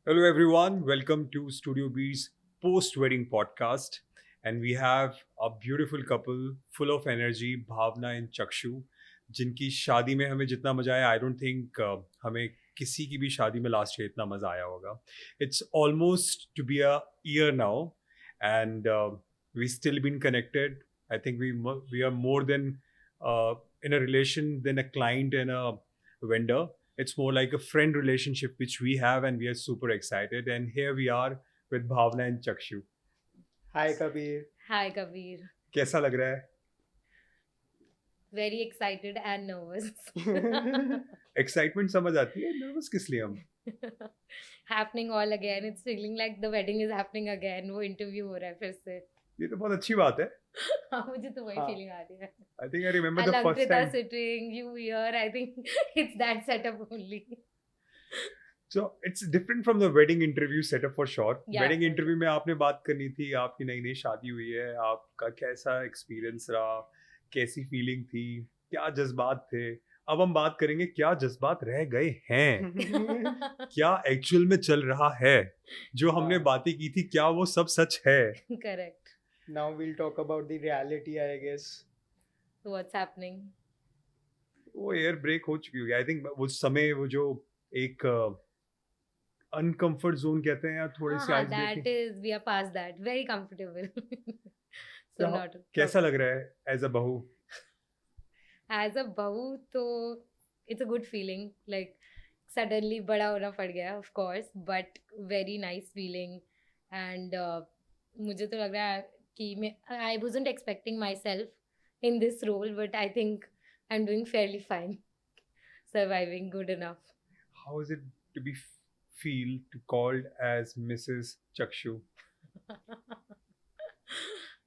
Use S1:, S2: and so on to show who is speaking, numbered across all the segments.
S1: Hello, everyone. Welcome to Studio B's post wedding podcast. And we have a beautiful couple full of energy, Bhavna and Chakshu, जिनकी शादी में हमें जितना मजा आया, आई डोंट थिंक हमें किसी की भी शादी में लास्ट ईयर इतना मजा आया होगा. It's almost to be a year now, and we still been connected. I think we are more than in a relation than a client and a vendor. It's more like a friend relationship which we have, and we are super excited. And here we are with Bhavna and Chakshu.
S2: Hi Kabir.
S3: Hi Kabir.
S1: कैसा लग रहा है?
S3: Very excited and nervous.
S1: Excitement समझ आती है, nervous किस लिए हम?
S3: Happening all again. It's feeling like the wedding is happening again. वो interview हो रहा है फिर से.
S1: ये तो बहुत अच्छी बात है.
S3: हाँ मुझे तो वही
S2: हाँ.
S3: feeling आ रही है.
S1: I think I remember the first
S3: Alankrita
S1: time.
S3: sitting, you here. I think it's that setup only.
S1: So it's different from the wedding interview setup for sure.
S3: Yeah,
S1: Wedding
S3: for
S1: interview में आपने बात करनी थी, आपकी नई नई शादी हुई है, आपका कैसा एक्सपीरियंस रहा, कैसी फीलिंग थी, क्या जज्बात थे. अब हम बात करेंगे क्या जज्बात रह गए हैं, क्या एक्चुअल में चल रहा है, जो हमने
S2: हाँ.
S1: बातें की थी क्या वो सब सच है.
S3: Correct.
S2: Now we'll talk about the reality, I guess.
S3: So what's happening?
S1: वो एयर ब्रेक हो चुकी होगी. आई थिंक वो समय, वो जो एक अनकंफर्ट जोन कहते हैं, या थोड़ी सी ice
S3: that
S1: breaking.
S3: is, we are past that. Very comfortable. So
S1: तो
S3: not.
S1: कैसा लग रहा है एज अ बहू?
S3: As a बहू तो it's a good feeling, like suddenly बड़ा होना पड़ गया of course, but very nice feeling. And मुझे तो लग रहा है कि मैं I wasn't expecting myself in this role, but I think I'm doing fairly fine, surviving good enough.
S1: How is it to be feel to called as Mrs. Chakshu?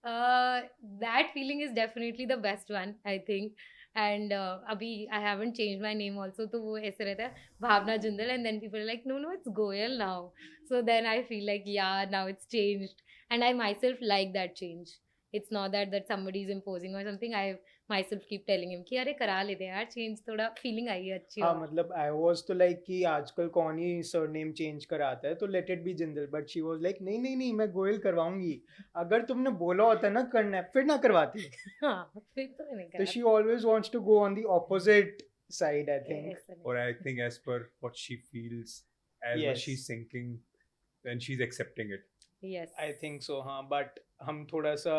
S3: That feeling is definitely the best one, I think. And अभी I haven't changed my name also, तो वो ऐसे रहता है भावना Jindal, and then people are like, no, it's Goyal now. So then I feel like, yeah, now it's changed, and I myself like that change. It's not that somebody is imposing or something. I myself keep telling him कि अरे करा लेते हैं यार change, थोड़ा feeling आई है अच्छी
S2: हाँ
S3: और.
S2: मतलब I was तो like कि आजकल कौन ही सरनेम चेंज कराता है तो let it be Jindal, but she was like नहीं नहीं नहीं मैं गोयल करवाऊंगी. अगर तुमने बोला होता ना करना है फिर ना करवाती.
S3: हाँ फिर तो नहीं
S2: So
S3: करा.
S2: she always wants to go on the opposite side, I think.
S3: ऐसा नहीं.
S1: Or I think as per what she feels, as what
S2: Yes.
S1: she's thinking, then she's accepting it.
S3: Yes.
S2: I think so हाँ, but हम थोड़ा सा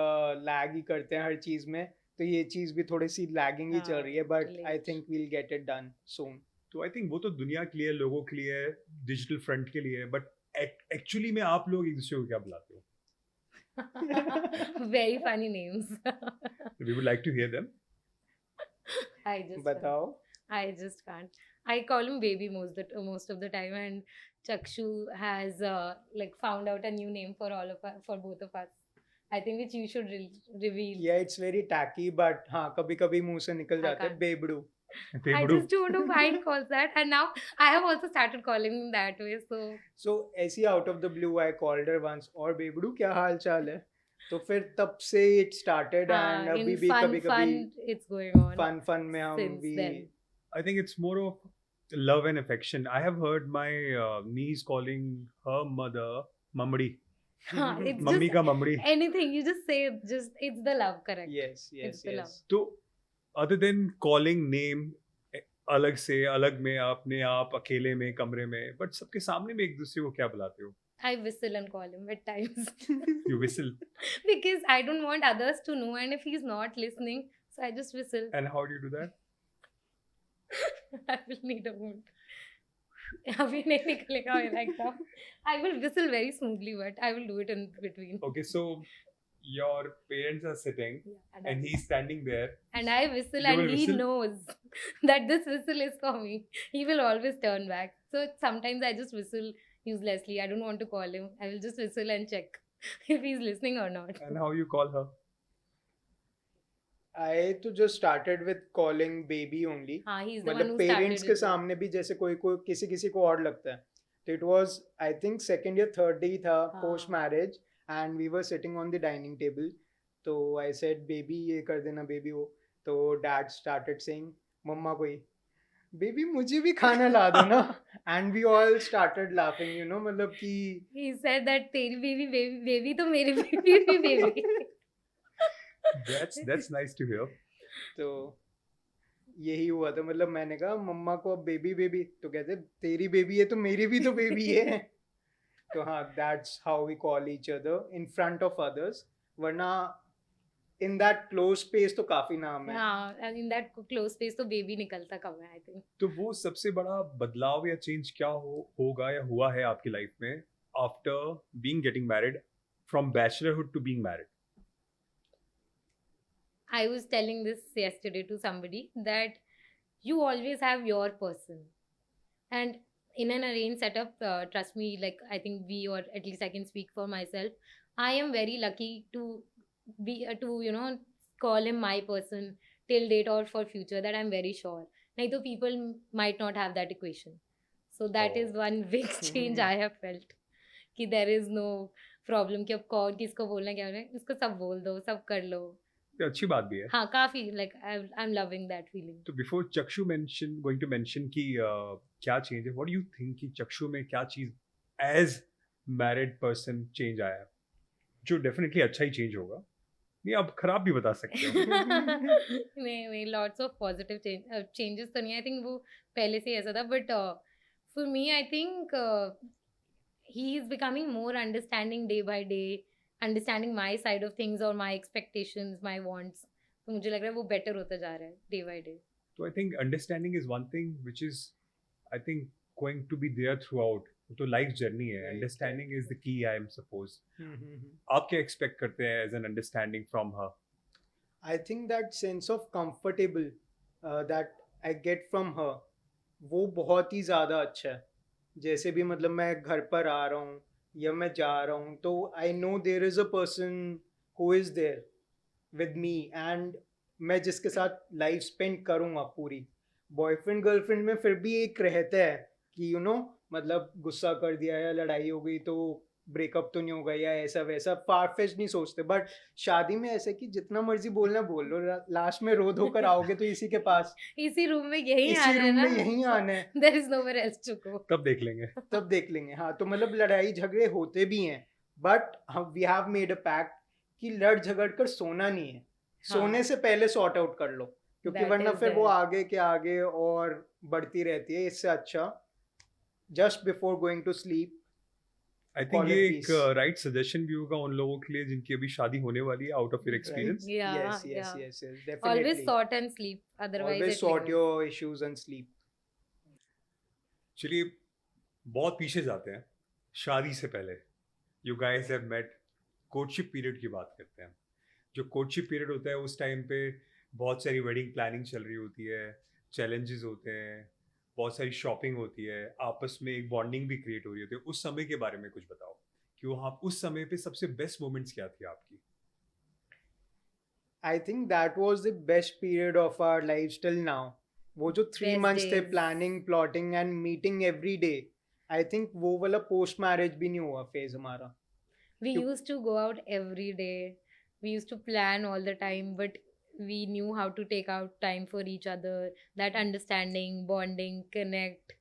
S2: lag ही करते हैं हर चीज में, तो ये चीज भी थोड़ी सी लैगिंग ही चल
S3: हाँ,
S2: रही है, but I
S3: late.
S2: think we'll get it done soon.
S1: तो आई थिंक वो तो दुनिया के लिए, लोगों के लिए, डिजिटल फ्रंट के लिए, बट एक्चुअली में आप लोग एक दूसरे को क्या बुलाते हो?
S3: Very funny names.
S1: We would like to hear them.
S3: I just
S2: बताओ.
S3: I just can't. I call him baby most of the time, and Chakshu has like found out a new name for all of us, for both of us. I think which you should reveal.
S2: Yeah, it's very tacky, but हाँ कभी कभी मुंह से निकल
S3: I
S2: जाता है
S3: can't.
S2: बेबड़ू.
S3: I
S1: Pebru.
S3: just don't know why he calls that, and now I have also started calling him that way. So
S2: So ऐसी out of the blue I called her once, और बेबड़ू क्या हाल चाल है, तो फिर तब से it started, and अभी
S3: in
S2: भी
S3: fun,
S2: कभी कभी
S3: it's going on
S2: fun में हम
S3: since
S2: भी.
S3: then.
S1: I think it's more of love and affection. I have heard my niece calling her mother Mamdi.
S3: It's
S1: mummy
S3: just
S1: का ममड़ी.
S3: anything you just say, just it's the love, correct?
S2: Yes,
S3: It's the love.
S1: तो other than calling name, अलग से अलग में, अपने आप अकेले में कमरे में, बट सबके सामने में एक दूसरे को क्या बुलाते हो?
S3: I whistle and call him at times.
S1: You whistle.
S3: Because I don't want others to know, and if he's not listening, so I just whistle.
S1: And how do you do that?
S3: I will need a moment. अभी नहीं निकलेगा मेरा एकदम. I will whistle very smoothly, but I will do it in between.
S1: Okay, so your parents are sitting
S3: Yeah,
S1: and he's standing there.
S3: and I whistle,
S1: You
S3: and
S1: will
S3: he
S1: whistle?
S3: knows that this whistle is for me. He will always turn back. So sometimes I just whistle uselessly. I don't want to call him. I will just whistle and check if he's listening or not.
S1: And how you call her?
S2: I तो just started with calling baby only.
S3: हाँ, he's the one
S2: मतलब
S3: who
S2: parents
S3: started
S2: के
S3: it.
S2: सामने भी जैसे कोई कोई किसी को और लगता है, तो it was I think second या third day था
S3: हाँ.
S2: post marriage, and we were sitting on the dining table, तो I said baby ये कर देना baby वो, तो dad started saying मम्मा कोई, बेबी मुझे भी खाना ला दो ना. And we all started laughing, you know, मतलब कि
S3: He said that तेरी बेबी तो मेरी बेबी भी baby.
S1: That's nice to hear.
S2: तो यही हुआ था. मतलब मैंने कहा मम्मा को अब बेबी बेबी, तो कहते तेरी बेबी है तो मेरी भी तो बेबी है. तो हाँ, that's how we call each other in front of others. वरना इन दैट क्लोज स्पेस तो काफी नाम है.
S3: हाँ, and in that close space तो बेबी निकलता कब है, I think.
S1: तो वो सबसे बड़ा बदलाव या चेंज क्या होगा या हुआ है आपकी लाइफ में after being getting married, from bachelorhood to being married?
S3: I was telling this yesterday to somebody that you always have your person, and in an arranged setup, trust me, like I think we, or at least I can speak for myself, I am very lucky to be to call him my person till date or for future, that I'm very sure. Like the people might not have that equation, so that is
S1: Oh.
S3: one big change I have felt, कि there is no problem कि अब कौन किसको बोलना क्या बोलना है, इसको सब बोल दो, सब कर लो.
S1: ये अच्छी बात भी है.
S3: हाँ, काफी like I'm loving that feeling.
S1: तो बिफोर चक्षु गोइंग टू मेंशन कि क्या चेंज है, व्हाट डू यू थिंक कि चक्षु में क्या चीज एज मैरिड पर्सन चेंज आया जो डेफिनेटली अच्छा ही चेंज होगा? नहीं, आप खराब भी बता सकते हो.
S3: नहीं, लॉट्स ऑफ पॉजिटिव चेंजेस तो नहीं. आई थिंक वो पहले से ऐसा था, but for me I think he is becoming more understanding day by day, understanding my side of things और माई एक्सपेक्टेशंस, माई वांट्स. तो मुझे लग रहा है वो बेटर होता जा रहा है डे बाय डे.
S1: तो I think understanding is one thing which is I think going to be there throughout. तो लाइफ जर्नी है,
S2: Right,
S1: understanding is the key, I am suppose.
S2: Hmm.
S1: आप क्या expect करते हैं as an understanding from her?
S2: I think that sense of comfortable that I get from her, वो बहुत ही ज़्यादा अच्छा है. जैसे भी मतलब मैं घर पर आ रहा हूँ या मैं जा रहा हूँ, तो I know there is a person who is there with me, and मैं जिसके साथ लाइफ स्पेंड करूँगा पूरी. बॉयफ्रेंड गर्लफ्रेंड में फिर भी एक रहता है कि यू नो, मतलब गुस्सा कर दिया या लड़ाई हो गई तो ब्रेकअप तो नहीं होगा या ऐसा वैसा फारफेच नहीं सोचते. बट शादी में ऐसे कि जितना मर्जी बोलना बोल लो, लास्ट में रो धोकर आओगे तो इसी के पास,
S3: इसी रूम में यही
S2: इसी
S3: आना है
S2: रूम
S3: ना.
S2: में यहीं आना है.
S3: There is nowhere else to go.
S1: तब देख लेंगे.
S2: तब देख लेंगे. हाँ, तो मतलब लड़ाई झगड़े होते भी हैं, बट हम we have made a pact कि लड़ झगड़ कर सोना नहीं है. सोने से पहले सॉर्ट आउट कर लो, क्योंकि
S3: That
S2: वरना
S3: is
S2: फिर वो
S3: there.
S2: आगे के आगे और बढ़ती रहती है. इससे अच्छा just before going to sleep.
S1: I think
S2: Call
S1: ये
S2: it
S1: एक
S2: peace.
S1: राइट सजेशन भी होगा उन लोगों के लिए जिनकी अभी शादी होने वाली है, out of your experience.
S3: Yeah,
S2: Yes, yes,
S3: yeah.
S2: yes, yes,
S3: Always
S2: definitely.
S3: sort and sleep, otherwise
S2: Always
S3: it
S2: sort
S3: lingers.
S2: your issues and sleep.
S1: चलिए बहुत पीछे जाते हैं. शादी से पहले you guys have met, courtship period की बात करते हैं. जो कोर्टशिप पीरियड होता है उस टाइम पे बहुत सारी वेडिंग प्लानिंग चल रही होती है, चैलेंजेस होते हैं, बहुत सारी शॉपिंग होती है, आपस में एक बॉन्डिंग भी क्रिएट हो रही होती है. उस समय के बारे में कुछ बताओ कि वहाँ उस समय पे सबसे बेस्ट मोमेंट्स क्या थी आपकी?
S2: I think that was the best period of our lives till now. वो जो 3
S3: Best
S2: months थे
S3: days.
S2: planning, plotting and meeting every day. I think वो वाला post marriage भी नहीं हुआ phase हमारा.
S3: We
S2: You-
S3: used to go out every day. We used to plan all the time, but we knew how to take out time for each other. That understanding, bonding, connect.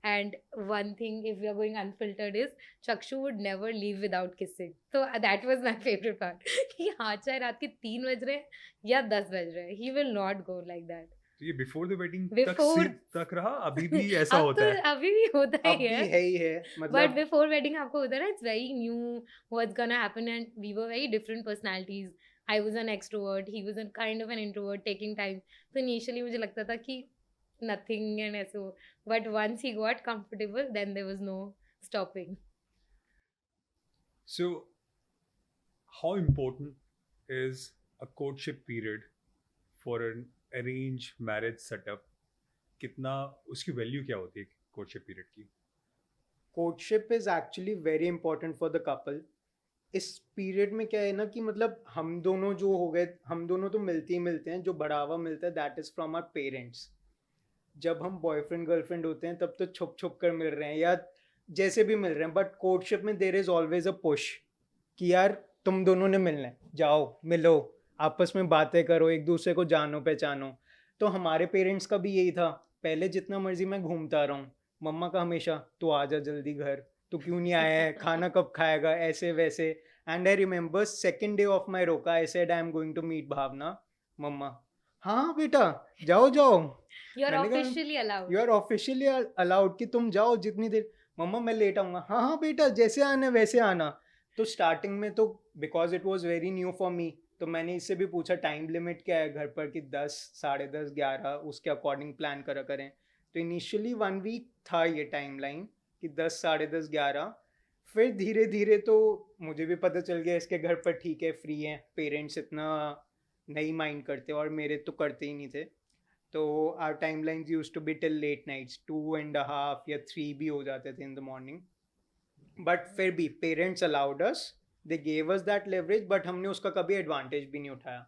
S3: And one thing, if we are going unfiltered, is Chakshu would never leave without kissing. So that was my favorite part. कि हाँ चाहे रात के 3 बज रहे हैं या 10 बज रहे हैं, he will not go like that.
S1: तो ये बिफोर द वेडिंग
S3: Before-
S1: तक रहा, अभी भी ऐसा
S3: अब
S1: होता
S3: तो
S1: है?
S3: अभी भी होता
S2: अब
S3: ही
S2: भी
S3: है.
S2: है ही है.
S3: But
S2: मतलब
S3: before wedding आपको होता है ना, it's very new what's gonna happen, and we were very different personalities. I was an extrovert, he was a kind of an introvert, taking time. So initially मुझे लगता था कि nothing and ऐसे हो, but once he got comfortable, then there was no stopping.
S1: So, how important is a courtship period for an arranged marriage setup? कितना उसकी value क्या होती है कोर्टशिप पीरियड की?
S2: courtship is actually very important for the couple. इस period में क्या है ना कि मतलब हम दोनों जो हो गए, हम दोनों तो मिलते ही मिलते हैं. जो बढ़ावा मिलता है that is from our parents. जब हम बॉयफ्रेंड गर्लफ्रेंड होते हैं तब तो छुप छुप कर मिल रहे हैं या जैसे भी मिल रहे हैं, बट कोर्टशिप में there is always a push कि यार तुम दोनों ने मिलना है, जाओ मिलो, आपस में बातें करो, एक दूसरे को जानो पहचानो. तो हमारे पेरेंट्स का भी यही था पहले जितना मर्जी मैं घूमता रहा हूँ, मम्मा का हमेशा तू आ जा जल्दी घर, तू क्यों नहीं आया है, खाना कब खाएगा, ऐसे वैसे. And I remember second day of my रोका I said I am going to meet Bhavna. मम्मा, हाँ बेटा जाओ जाओ.
S3: यू आर
S2: मैंने कहा
S3: officially allowed.
S2: You are officially allowed कि तुम जाओ जितनी देर. मम्मा मैं लेट आऊँगा. हाँ हाँ बेटा जैसे आना है वैसे आना. तो स्टार्टिंग में तो because it was very new for me, तो मैंने इससे भी पूछा टाइम लिमिट क्या है घर पर कि 10, 10:30, 11 उसके अकॉर्डिंग प्लान करा करें. तो इनिशियली 1 वीक था ये टाइम लाइन कि 10, 10:30, 11. फिर धीरे धीरे तो मुझे भी पता चल गया इसके घर पर ठीक है फ्री हैं, पेरेंट्स इतना नहीं माइंड करते और मेरे तो करते ही नहीं थे. तो our time lines used to be till late nights, 2.5 या 3 भी हो जाते थे इन द मॉर्निंग. बट फिर भी parents allowed us, they gave us that leverage, but हमने उसका कभी एडवांटेज भी नहीं उठाया.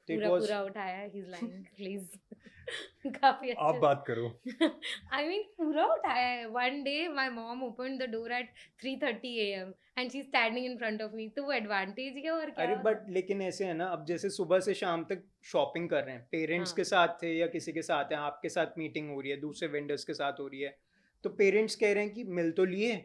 S2: तो इट
S3: पूरा
S2: वाज
S3: पूरा उठाया, ही इज लाइंग प्लीज. काफी
S1: आप
S3: अच्छा.
S1: बात करो.
S3: I mean, पूरा उठाया है. One day my mom opened the door at 3:30 a.m. and she's standing in front of me. तो वो advantage है और क्या
S2: अरे
S3: होता
S2: बट लेकिन ऐसे है ना, अब जैसे सुबह से शाम तक शॉपिंग कर रहे हैं, पेरेंट्स
S3: हाँ.
S2: के साथ थे या किसी के साथ है, आपके साथ मीटिंग हो रही है, दूसरे वेंडर्स के साथ हो रही है, तो पेरेंट्स कह रहे हैं कि मिल तो लिए,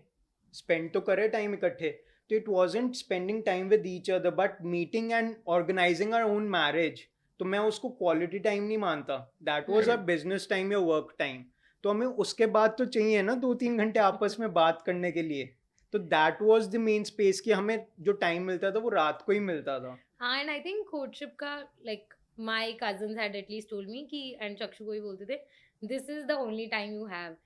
S2: स्पेंड तो करे टाइम इकट्ठे. तो it wasn't spending time with each other but meeting and organizing our own marriage. तो मैं उसको क्वालिटी टाइम नहीं मानता, that was a business time या वर्क टाइम. तो हमें उसके बाद तो चाहिए ना 2-3 घंटे आपस में बात करने के लिए. तो that was the main space कि हमें जो टाइम मिलता था वो रात को ही मिलता था.
S3: हाँ. And I think courtship का like my cousins had at least told me कि and चक्षु को ही बोलते थे this is the only time you have.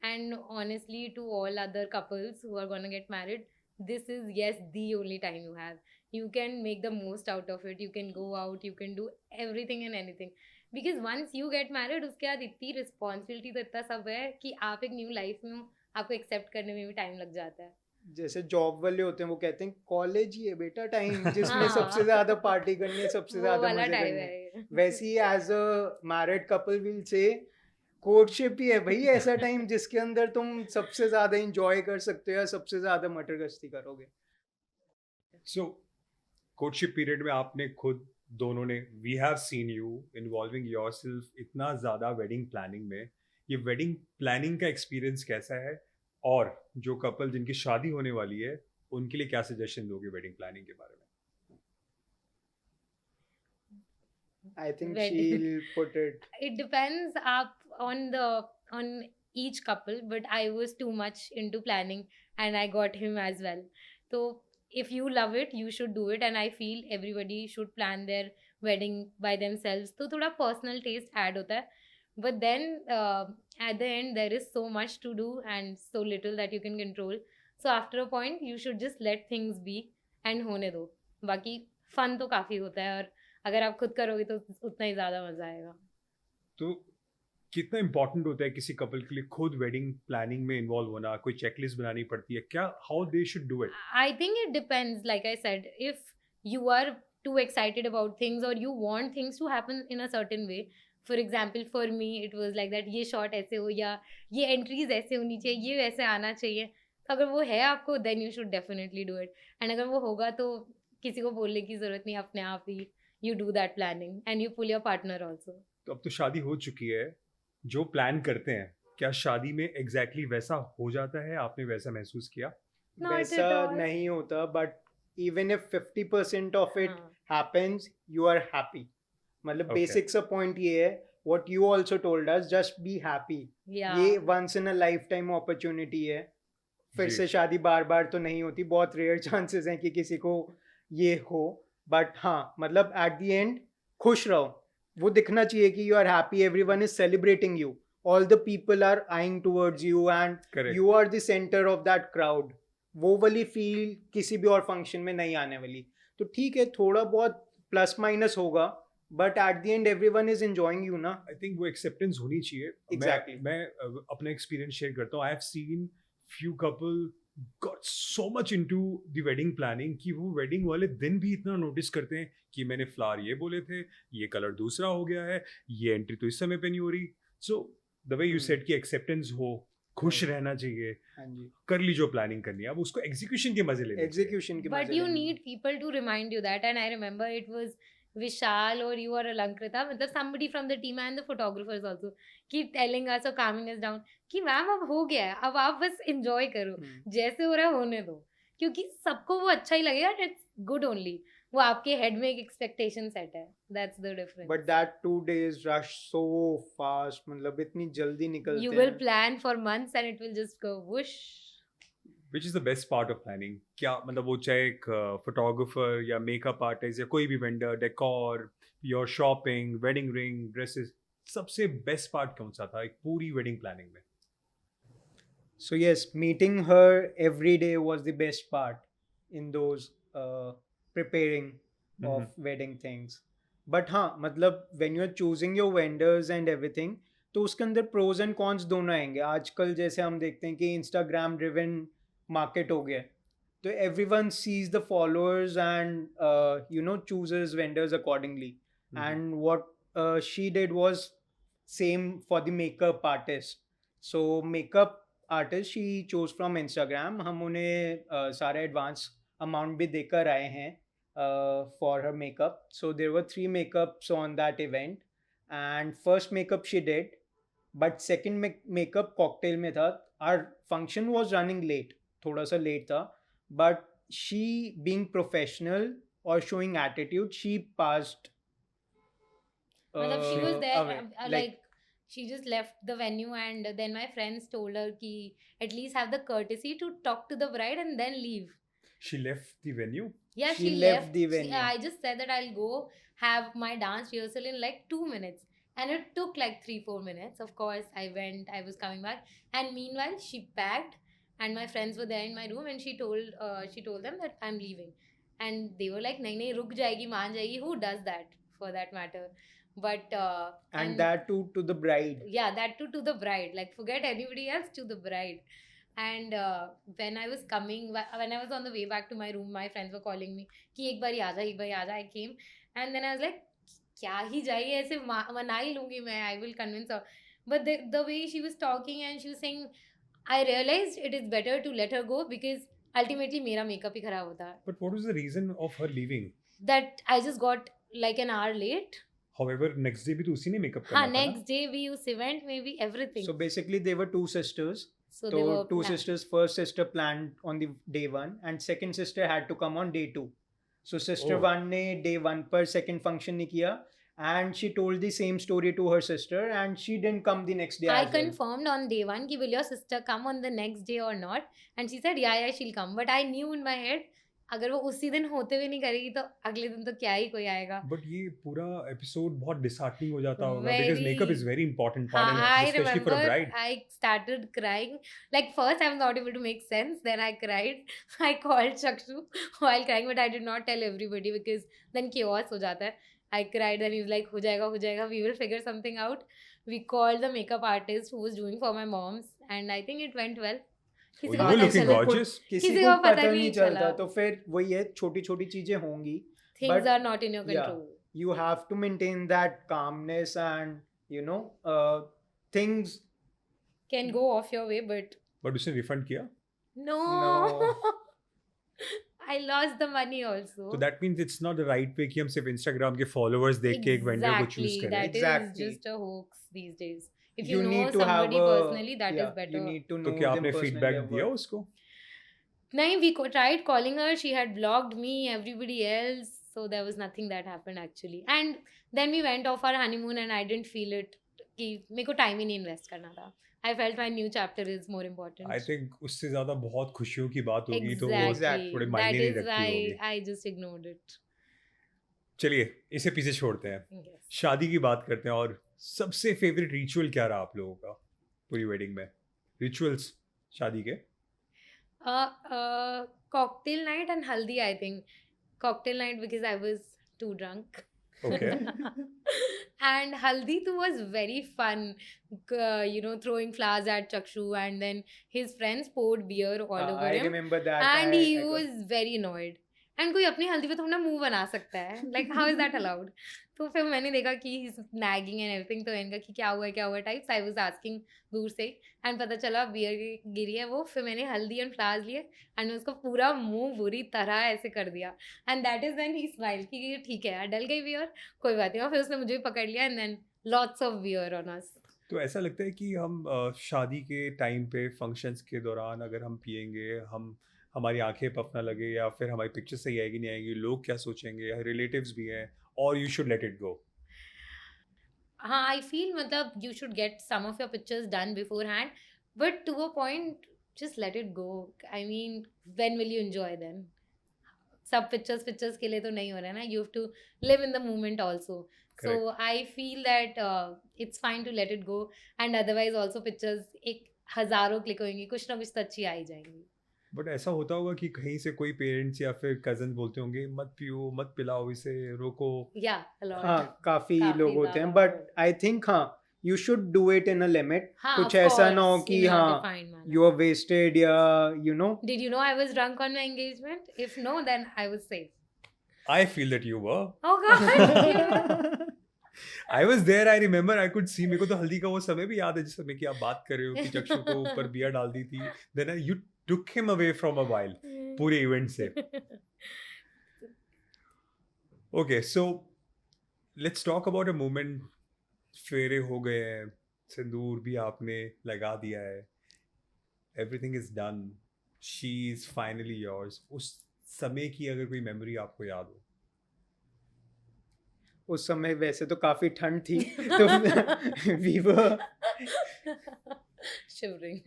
S3: And honestly to all other couples who are gonna get married, this is yes the only time you have. You can make the most out of it. You can go out, you can do everything and anything. Because once you get married उसके बाद इतनी responsibility तो इतना सब है कि आप एक न्यू लाइफ में हो, आपको एक्सेप्ट करने में भी टाइम लग जाता है.
S2: जैसे जॉब वाले होते हैं वो कहते हैं कॉलेज ही है बेटा टाइम जिसमें
S3: हाँ.
S2: सबसे ज्यादा पार्टी करनी है, सबसे
S3: वो
S2: ज्यादा
S3: वाला
S2: मजे
S3: टाइम
S2: करने हैं.
S3: है.
S2: वैसे ही as a married couple will say courtship ही है भाई ऐसा टाइम जिसके अंदर तुम सबसे ज्यादा एंजॉय कर सकते हो या सबसे ज्यादा मटर गश्ती करोगे.
S1: सो कोर्टशिप पीरियड में आपने खुद दोनों ने, we have seen you involving yourself इतना ज़्यादा वेडिंग प्लानिंग में. ये वेडिंग प्लानिंग का एक्सपीरियंस कैसा है, और जो कपल जिनकी शादी होने वाली है उनके लिए क्या सजेशन दोगे वेडिंग प्लानिंग के बारे में?
S2: I think
S3: Well,
S2: she'll put it.
S3: it depends up on each couple, but I was too much into planning and I got him as well. So if you love it, you should do it, and I feel everybody should plan their wedding by themselves. तो थोड़ा personal taste add होता है, but then at the end there is so much to do and so little that you can control. So after a point you should just let things be and होने दो. बाकी fun तो काफी होता है, और अगर आप खुद करोगे तो उतना ही ज्यादा मजा आएगा.
S1: तो कितना इम्पोर्टेंट होता है किसी कपल के लिए खुद वेडिंग प्लानिंग में इन्वॉल्व होना? कोई चेकलिस्ट बनानी पड़ती है क्या? How they should do it?
S3: I think it depends. Like I said, if you are too excited about things or you want things to happen in a certain way, for example, for me it was like that, ये shot ऐसे हो या ये entries ऐसे होनी चाहिए, ये वैसे आना चाहिए. तो अगर वो है आपको, then you should definitely do it. And अगर वो होगा तो किसी को बोलने की जरूरत नहीं, अपने आप ही you do that planning and you pull your partner also.
S1: तो अब तो शादी हो चुकी है, जो प्लान करते हैं क्या शादी में एग्जैक्टली वैसा हो जाता है? आपने वैसा महसूस किया?
S3: Not at
S2: वैसा
S3: all.
S2: नहीं होता, but even if 50% of it
S3: हाँ.
S2: happens, you are happy. मतलब
S1: Okay.
S2: बेसिक सा पॉइंट ये है, what you also told us, just be happy.
S3: Yeah.
S2: ये once in a lifetime opportunity है. फिर
S1: जी.
S2: से शादी बार बार तो नहीं होती, बहुत रेयर चांसेस हैं कि किसी को ये हो. बट हाँ, मतलब एट द एंड खुश रहो, वो दिखना चाहिए कि you are happy, everyone is celebrating you, all the people are eyeing towards you and
S1: Correct.
S2: You are the centre of that crowd. वो वाली फील किसी भी और फंक्शन में नहीं आने वाली. तो ठीक है, थोड़ा बहुत प्लस माइनस होगा, but at the end everyone is enjoying you ना.
S1: आई थिंक वो एक्सेप्टेंस होनी चाहिए.
S2: Exactly.
S1: मैं अपना एक्सपीरियंस शेयर करता हूँ. I have seen few couple got so much into the wedding planning कि वो वेडिंग वाले दिन भी इतना नोटिस करते हैं कि मैंने फ्लावर ये बोले थे, ये कलर दूसरा हो गया है, ये एंट्री तो इस समय पे नहीं हो रही. So the way you said कि एक्सेप्टेंस हो, खुश रहना चाहिए,
S2: हाँ जी,
S1: कर ली जो प्लानिंग करनी है, अब उसको एग्जीक्यूशन के मजे लेने चाहिए.
S2: एग्जीक्यूशन की
S3: But
S2: मजे
S3: you
S2: लेनी.
S3: need people to remind you that, and I remember it was Vishal or you or Alankrita, मतलब somebody from the team and the photographers also keep telling us or calming us down कि ma'am अब हो गया है, अब आप बस enjoy करो, जैसे हो रहा है होने दो, क्योंकि सबको वो अच्छा ही लगेगा, it's good only. वो आपके हेड में एक एक्सपेक्टेशन सेट है, that's the difference.
S2: But that 2 days rush so fast, मतलब इतनी जल्दी निकलते
S3: You will
S2: हैं.
S3: plan for months and it will just go whoosh.
S1: Which is the best part of planning? क्या मतलब वो चाहे एक फोटोग्राफर या मेकअप आर्टिस्ट या कोई भी vendor, decor, your shopping, wedding ring, dresses, सबसे बेस्ट पार्ट कौन सा था एक पूरी वेडिंग प्लानिंग में?
S2: So yes, meeting her every day was the best part in those preparing of wedding things. But हाँ मतलब when you're choosing your vendors and everything, तो उसके अंदर pros and cons दोनों आएंगे. आजकल जैसे हम देखते हैं कि Instagram driven market हो गया है, तो everyone sees the followers and chooses vendors accordingly. And what she did was same for the makeup artist. So makeup artist she chose from Instagram. हम उन्हें सारे एडवांस अमाउंट भी देकर आए हैं for her makeup. So there were 3 makeups on that event and first makeup she did, but second makeup cocktail में था. Our function was running late, थोड़ा सा लेट था, बट शी बीइंग प्रोफेशनल और शोइंग एटीट्यूड, शी पास्ड.
S3: मतलब she was there,
S2: away.
S3: like she just left the venue and then my friends told her ki at least have the courtesy to talk to the bride and then leave.
S1: She left the venue?
S3: Yeah,
S2: She
S3: she
S2: left the
S3: She-
S2: venue.
S3: I just said that I'll go have my dance rehearsal in like 2 minutes and it took like 3-4 minutes. Of course I went, I was coming back, and meanwhile she packed and my friends were there in my room and she told them that I'm leaving and they were like nahi nahi ruk jayegi, maan jayegi. Who does that for that matter? But
S2: and that too to the bride.
S3: yeah, that too to the bride, like forget anybody else, to the bride. And when I was on the way back to my room, my friends were calling me कि एक बारी आजा. I came and then I was like क्या ही जाइए, ऐसे मना ही लूंगी मैं, I will convince her. But the way she was talking and she was saying, I realized it is better to let her go because ultimately मेरा makeup ही खराब होता है.
S1: But what was the reason of her leaving?
S3: That I just got like an hour late.
S1: However, next day भी तो उसी ने makeup करना
S3: हाँ,
S1: था ना?
S3: next day we used event, maybe everything.
S2: So basically they were 2 sisters.
S3: So
S2: So
S3: they were
S2: 2
S3: planned.
S2: sisters, first sister planned on the day 1 and second sister had to come on day 2. So sister
S1: Oh.
S2: 1 ने day 1 पर second function नहीं किया and she told the same story to her sister and she didn't come the next day
S3: I
S2: as well.
S3: confirmed on day 1 कि will your sister come on the next day or not, and she said yeah she'll come, but I knew in my head अगर वो उसी दिन होते हुए नहीं करेगी तो अगले दिन तो क्या ही कोई आएगा.
S1: But ये पूरा एपिसोड बहुत डिसहार्टनिंग हो जाता होगा because makeup is
S3: Very.
S1: very important part and
S3: I
S1: especially for a
S3: remember
S1: bride.
S3: I started crying. Like first I was not able to make sense. Then I cried. I called Chakshu while crying, but I did not tell everybody because then chaos हो जाता है. I cried and he was like, हो जाएगा. We will figure something out. We called the makeup artist who was doing for my mom's, and I think it went well.
S1: Oh,
S3: किसी
S1: you
S3: को
S1: were
S3: पता
S1: looking
S3: चला.
S1: gorgeous.
S2: किसी
S3: किसी
S2: को
S3: को पता
S2: पता
S3: नहीं
S2: नहीं चलता,
S3: चला.
S2: तो फिर वही है, छोटी छोटी चीजें होंगी.
S3: Things
S2: But
S3: are not in your
S2: yeah,
S3: control.
S2: you have to maintain that calmness and things.
S3: Can go off your way, but
S1: But उसने रिफंड किया?
S3: no.
S2: No.
S3: I lost the money also.
S1: So that means it's not the right way कि हम सिर्फ Instagram के followers देख के एक vendor को choose
S3: Exactly,
S1: करें.
S3: that is
S2: Exactly.
S3: just a hoax these days. If you know
S2: need to have
S3: somebody personally, that is
S2: yeah,
S3: better.
S2: you need to
S1: तो
S2: know
S1: क्या
S2: them
S1: आपने
S2: personally.
S1: feedback
S2: or
S1: दिया
S2: what.
S1: उसको?
S3: No, we tried calling her. She had blocked me, everybody else. So there was nothing that happened actually. And then we went off our honeymoon, and I didn't feel it. कि मेरे को time ही नहीं invest करना था. I felt my new chapter is more important.
S1: I think उससे ज़्यादा बहुत खुशियों की बात होगी तो वो
S3: exactly.
S1: थोड़े
S3: That
S1: मायने नहीं
S3: is
S1: रखती
S3: why
S1: होगी.
S3: I just ignored it.
S1: चलिए इसे पीछे छोड़ते हैं,
S3: Yes.
S1: शादी की बात करते हैं. और सबसे फेवरेट रिचुअल क्या रहा आप लोगों का पूरी वेडिंग में? रिचुअल्स शादी के?
S3: Cocktail night and haldi, I think. Cocktail night because I was too drunk.
S1: Okay.
S3: And haldi too was very fun. Throwing flowers at Chakshu, and then his friends poured beer all over
S2: I
S3: him.
S2: remember that.
S3: And
S2: I
S3: he
S2: got-
S3: was very annoyed. And कोई अपनी हल्दी पे थोड़ा ना मुंह बना सकता है, like how is that allowed? तो फिर मैंने देखा कि he is nagging and everything, तो मैंने कहा कि क्या हुआ टाइप्स, आई वाज आस्किंग दूर से, एंड पता चला बियर गिरी है वो। फिर मैंने हल्दी एंड फ्लावर्स लिए एंड उसको पूरा मुंह बुरी तरह ऐसे कर दिया, and that is when he smile कि ठीक है यार, डल गई बियर, कोई बात नहीं। और फिर उसने मुझे भी पकड़ लिया, and then lots of beer on us.
S1: तो ऐसा लगता है कि हम शादी के टाइम पे फंक्शंस के दौरान अगर हम पिएंगे, हम हमारी आंखें पफ ना लगे, या फिर हमारी पिक्चर सही आएगी नहीं आएगी, लोग क्या सोचेंगे, रिलेटिव्स भी हैं, और you should let it go.
S3: हाँ, आई फील मतलब you should get some of your pictures done beforehand, but to a point just let it go. I mean when will you enjoy then? सब pictures pictures के लिए तो नहीं हो रहा है ना, you have to live in the moment also. So
S1: Correct.
S3: I feel that it's fine to let it go, and otherwise also pictures एक हजारों क्लिक होंगी, कुछ ना कुछ तो अच्छी आ ही जाएंगी।
S1: बट ऐसा होता होगा कि कहीं से कोई पेरेंट्स या फिर कजन बोलते होंगे मत पियो, मत पिलाओ, इसे रोको.
S3: या अलॉट।
S2: हाँ काफी
S3: काफी
S2: लोग होते हैं,
S3: ज्यादा
S2: बट आई थिंक हाँ you should do it in a limit.
S3: हाँ,
S2: कुछ
S3: of
S2: ऐसा ना हो
S3: course,
S2: कि
S3: in a
S2: हाँ
S3: defined manner.
S2: You are wasted या you know.
S3: Did you know I was drunk on my engagement? If no, then I was safe.
S1: I feel that you were.
S3: Oh God!
S1: I was there, I remember, I could see. मेरे को तो हल्दी का वो समय भी याद है जिस समय की आप बात कर रहे हो कि चक्षु को ऊपर बियर डाल दी थी. Then you took him away from a while. पूरे इवेंट से. Okay, so let's talk about a moment. फेरे हो गए हैं, सिंदूर भी आपने लगा दिया है, everything is done. She is finally yours. उस समय की अगर कोई मेमोरी आपको याद हो.
S2: उस समय वैसे तो काफी ठंड थी तो we were
S3: Shivering.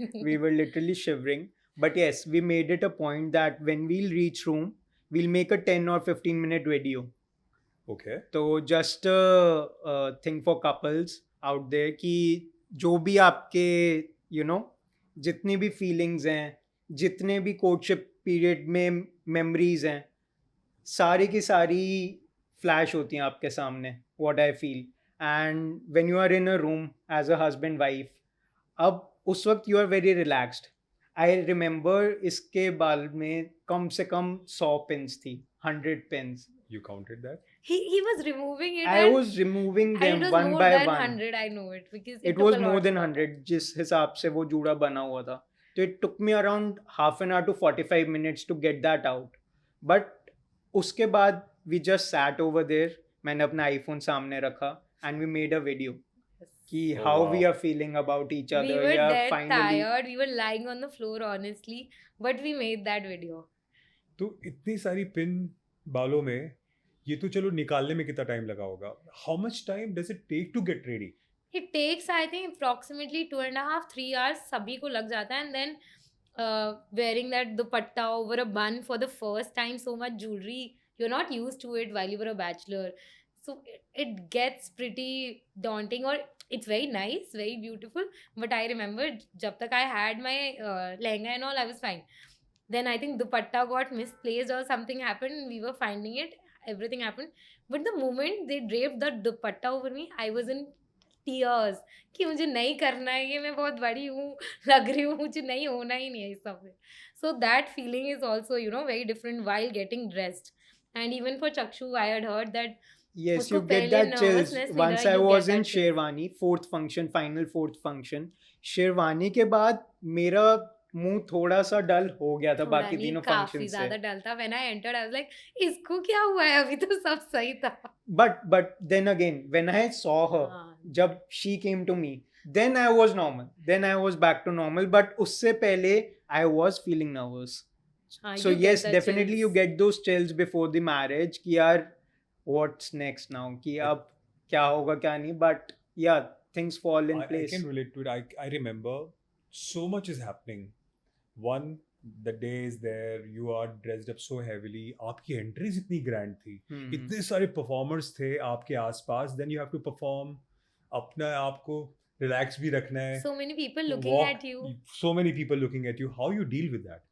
S2: literally shivering, but yes, we made it a point that when we'll reach room we'll make a 10 or 15 minute video.
S1: Okay.
S2: तो just thing for couples out there कि जो भी आपके यू नो जितनी भी feelings हैं, जितने भी कोर्टशिप पीरियड में मेमोरीज हैं, सारी की सारी फ्लैश होती हैं आपके सामने. What I feel, and when you are in a room as a husband wife, अब उस वक्त you are very relaxed. I remember इसके बाल में कम से कम 100 पिन्स थी, 100 pins.
S1: You counted that?
S3: He was removing it.
S2: I
S3: and
S2: was removing
S3: and
S2: them
S3: it was
S2: one
S3: more
S2: by
S3: than
S2: one.
S3: 100. I know it because
S2: It
S3: took
S2: was
S3: a
S2: more
S3: lot
S2: than
S3: for
S2: 100 जिस हिसाब से वो जूड़ा बना हुआ था. तो it took me around half an hour to 45 minutes to get that out. But उसके बाद we just sat over there. मैंने अपना iPhone सामने रखा and we made a video कि
S1: Oh,
S2: how
S1: wow.
S2: we are feeling about each
S3: We
S2: other.
S3: were
S2: Yeah,
S3: dead
S2: finally.
S3: tired. We were lying on the floor, honestly, but we made that video.
S1: तो इतनी सारी pin बालों में, ये तो चलो निकालने में कितना टाइम लगा होगा. How much time does it take to get ready?
S3: It takes, I think, approximately 2.5, 3 hours. सभी को लग जाता है, and then wearing that dupatta over a bun for the first time, so much jewelry, you're not used to it while you were a bachelor, so it gets pretty daunting. Or it's very nice, very beautiful, but I remember जब तक I had my lehenga and all, I was fine. Then I think dupatta got misplaced or something happened. We were finding it. Everything happened. But the moment they draped the dupatta over me, I was in tears कि मुझे नहीं करना है ये, मैं बहुत बड़ी हूँ, लग रही हूँ, मुझे नहीं होना ही नहीं है इस सब में. So that feeling is also, you know, very different while getting dressed. And even for Chakshu, I had heard that
S2: Yes,
S3: उसको
S2: you get
S3: पहले
S2: that chills.
S3: nervousness नहीं
S2: Once
S3: रहा,
S2: I
S3: you
S2: was
S3: get
S2: in
S3: that chills.
S2: Sherwani, fourth function, final fourth function. Sherwani के बाद मेरा मुंह थोड़ा सा डल हो गया था
S3: थोड़ा
S2: बाकी
S3: नहीं,
S2: तीनों
S3: काफी
S2: फंक्शन
S3: ज्यादा
S2: से.
S3: डल था. When I entered, I was like, इसको क्या हुआ है, अभी तो सब सही था.
S2: But then again, when I saw her,
S3: हाँ.
S2: जब she came to me, then I was normal. Then I was back to normal. But उससे पहले I was feeling nervous.
S3: हाँ,
S2: So
S3: you get
S2: yes,
S3: the
S2: definitely you
S3: chills.
S2: get those chills before the marriage कि यार what's next now, कि अब क्या होगा क्या नहीं. But yeah, things fall in
S1: I
S2: place.
S1: can relate to it. I remember so much is happening. One, the day is there, you are dressed up so heavily. आपकी entries इतनी grand थी, इतने सारे परफॉर्मर्स थे आपके आसपास. Then you have to perform, अपना आपको रिलैक्स भी रखना है.
S3: So many people looking
S1: Walk,
S3: at you.
S1: so many people looking at you. How you deal with that?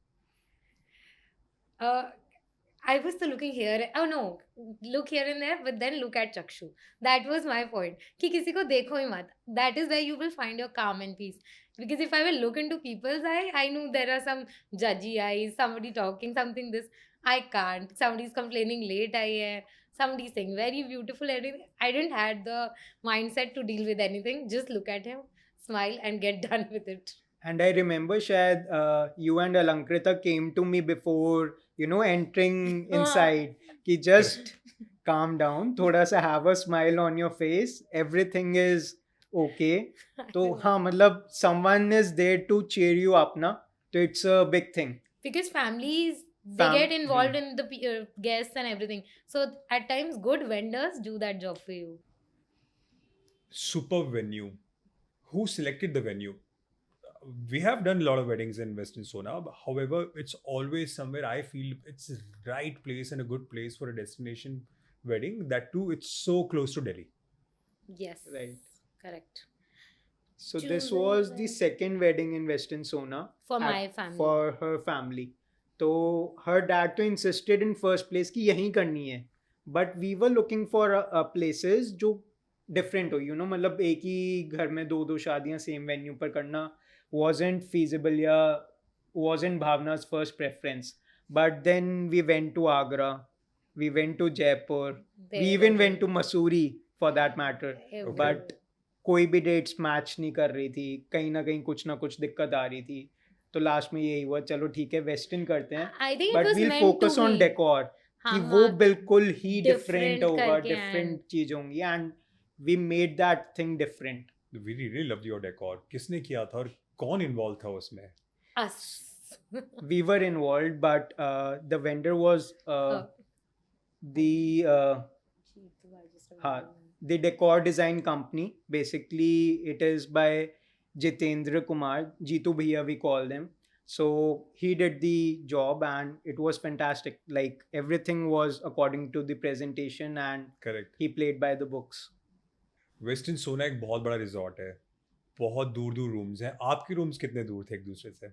S3: I was still looking here. Oh no, look here and there, but then look at Chakshu. That was my point. कि किसी को देखो ही मत. That is where you will find your calm and peace. Because if I will look into people's eye, I know there are some judgy eyes, somebody talking, something this. I can't. Somebody's complaining late I hai. Somebody's saying very beautiful. I didn't had the mindset to deal with anything. Just look at him, smile, and get done with it.
S2: And I remember शायद you and Alankrita came to me before entering inside कि just calm down, थोड़ा सा have a smile on your face, everything is okay. तो हाँ मतलब someone is there to cheer you up ना, तो it's a big thing.
S3: Because families they get involved in the guests and everything. So at times, good vendors do that job for you.
S1: Super venue. Who selected the venue? We have done a lot of weddings in Western Sona. However, it's always somewhere I feel it's the right place and a good place for a destination wedding. That too, it's so close to Delhi.
S3: Yes.
S2: Right.
S3: Correct.
S2: So this was the second wedding in Western Sona
S3: For my family.
S2: for her family. तो her dad तो insisted in first place कि यहीं करनी है, but we were looking for places जो different हो, मतलब एक ही घर में दो शादियां same venue पर करना wasn't feasible या wasn't Bhavna's first preference. But then we went to Agra, we went to Jaipur, we even went to Mussoorie for that matter.
S3: Okay.
S2: But कोई भी डेट्स मैच नहीं कर रही थी, कहीं ना कहीं कुछ ना कुछ दिक्कत आ रही थी, तो लास्ट में यही हुआ चलो ठीक है वेस्टर्न करते हैं, but we'll focus on decor कि वो बिल्कुल ही डिफरेंट होगा, डिफरेंट चीज होंगी, and we made that thing different.
S1: We really loved your decor. किसने किया था और कौन इन्वॉल्व था उसमें?
S3: Us.
S2: We were involved, but the vendor was the decor design company. Basically, it is by Jitendra Kumar, Jitu Bhaiya we call them. So he did the job and it was fantastic. Like everything was according to the presentation and
S1: Correct.
S2: he played by the books.
S1: Western सोना एक बहुत बड़ा resort है, बहुत दूर दूर rooms हैं. आपके रूम्स कितने दूर थे एक दूसरे से?